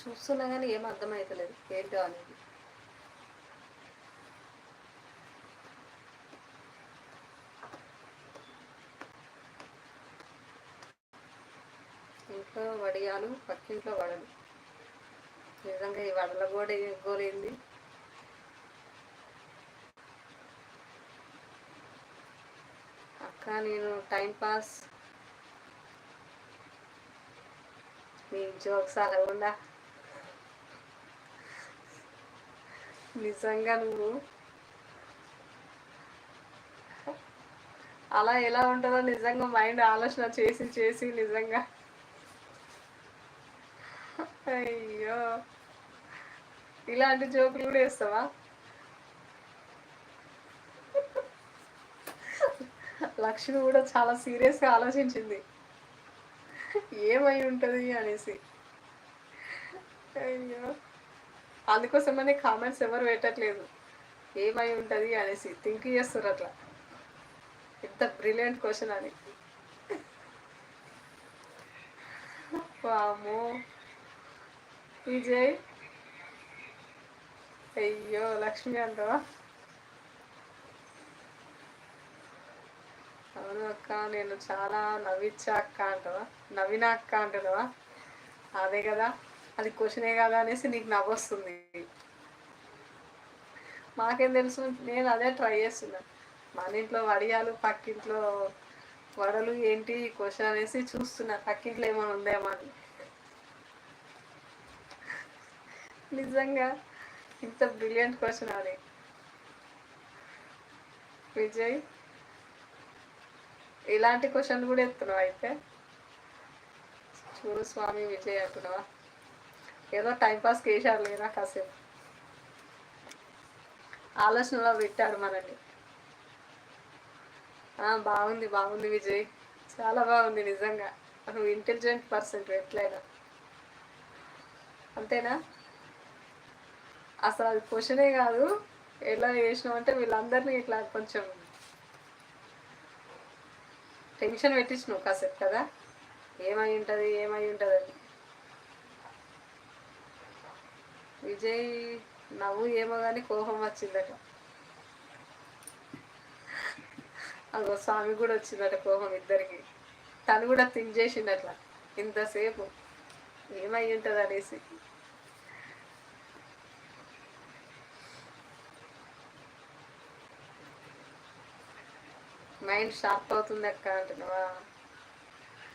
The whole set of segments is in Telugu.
చూస్తున్నా కానీ ఏం అర్థమవుతలేదు ఏంటో అనేది. ఇంట్లో వడియాలు, పక్కింట్లో వడలు. నిజంగా ఈ వడల గోలేంది. అక్క నేను టైంపాస్ మీ జోక్స్ అలగుండా. నిజంగా నువ్వు అలా ఎలా ఉంటుందో నిజంగా మైండ్ ఆలోచన చేసి చేసి నిజంగా అయ్యో ఇలాంటి జోకులు కూడా వేస్తావా? లక్ష్మి కూడా చాలా సీరియస్గా ఆలోచించింది ఏమై ఉంటుంది అనేసి. అయ్యో అందుకోసమనే కామెంట్స్ ఎవరు పెట్టట్లేదు ఏమై ఉంటుంది అనేసి, థింక్ చేస్తారు అట్లా. ఇంత బ్రిలియంట్ క్వశ్చన్ అని. వామో విజయ్, అయ్యో లక్ష్మి అంటావా? అవును అక్క నేను చాలా నవ్విచ్చా అక్క అంటావా? నవ్వినా అక్క అంటున్నావా? అదే కదా, అది క్వశ్చనే కదా అనేసి నీకు నవ్వొస్తుంది. మాకేం తెలుసు, నేను అదే ట్రై చేస్తున్నా. మన ఇంట్లో వడియాలు, పక్కింట్లో వడలు ఏంటి క్వశ్చన్ అనేసి చూస్తున్నా, పక్కింట్లో ఏమైనా ఉందేమో అని. నిజంగా ఇంత బ్రిలియంట్ క్వశ్చన్ అది. విజయ్ ఇలాంటి క్వశ్చన్ కూడా ఎత్తున్నావు అయితే. చూడు స్వామి విజయ్ అంటున్నావా? ఏదో టైంపాస్ కేసారు లేదా కాసేపు, ఆలోచనలో పెట్టాడు మనల్ని. బాగుంది బాగుంది విజయ్, చాలా బాగుంది నిజంగా. నువ్వు ఇంటెలిజెంట్ పర్సన్ ఎట్లయినా. అంతేనా? అసలు అది క్వశ్చనే కాదు, ఎలా చేసినావు అంటే వీళ్ళందరినీ ఇట్లా కొంచెం టెన్షన్ పెట్టించినావు కాసేపు కదా, ఏమై ఉంటుంది ఏమై ఉంటుంది అని. విజయ్ నవ్వు ఏమో కానీ కోపం వచ్చిందట. అగో స్వామి కూడా వచ్చిందట కోపం ఇద్దరికి. తను కూడా థింక్ చేసింది అట్లా ఇంతసేపు ఏమై ఉంటుంది అనేసి. మైండ్ షార్ప్ అవుతుంది అక్క అంటున్నావా?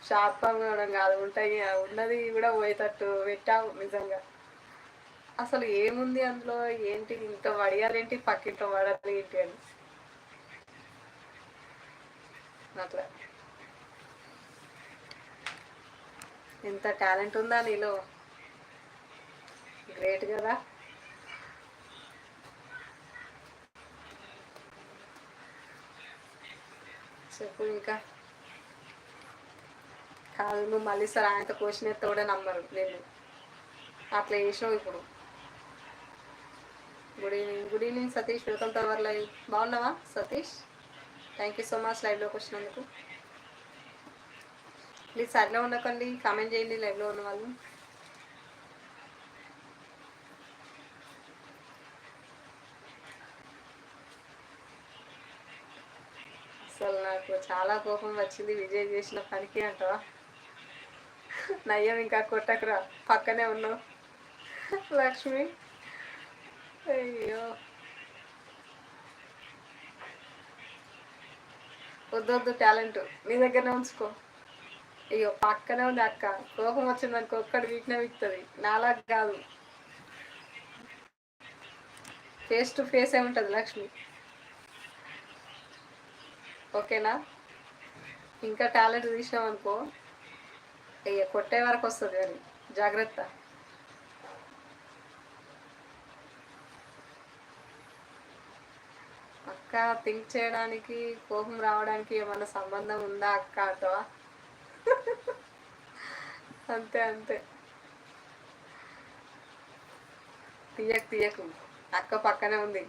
షార్ప్ అవ్వడం కాదు, ఉంటాయి ఉన్నది కూడా పోయేటట్టు పెట్టావు నిజంగా. అసలు ఏముంది అందులో, ఏంటి ఇంత వడియాలేంటి పక్కింట్లో వడలు ఏంటి అని అట్లా. ఎంత టాలెంట్ ఉందా నీలో, గ్రేట్ కదా. చెప్పు ఇంకా. కాదు నువ్వు మళ్ళీ సార్ ఆయనతో క్వశ్చన్ ఎత్తే కూడా నమ్మరు నేను అట్లా చేసినావు ఇప్పుడు. Good evening, good evening Satish, welcome to our live. బాగున్నావా Satish? Thank you so much లైవ్లోకి వచ్చినందుకు. ప్లీజ్ సైడ్లో ఉండకండి, కామెంట్ చేయండి లైవ్లో ఉన్న వాళ్ళు. అసలు నాకు చాలా కోపం వచ్చింది విజయ్ చేసిన పనికి అంటావా? నయ్యం ఇంకా కొట్టకురా, పక్కనే ఉన్నావు లక్ష్మి. అయ్యో వద్దొద్దు, టాలెంట్ నీ దగ్గరనే ఉంచుకో. అయ్యో పక్కనే ఉంది అక్క, కోపం వచ్చిందనుకో ఒక్కటి వీక్నే వీక్తుంది, నాలా కాదు. ఫేస్ టు ఫేస్ ఏముంటుంది లక్ష్మి, ఓకేనా? ఇంకా టాలెంట్ తీసినావు అనుకో అయ్యో కొట్టే వరకు వస్తుంది అని జాగ్రత్త. అక్క థింక్ చేయడానికి కోపం రావడానికి ఏమన్నా సంబంధం ఉందా అక్క అంటవా? అంతే అంతే, తీయకు తీయకు, అక్క పక్కనే ఉంది.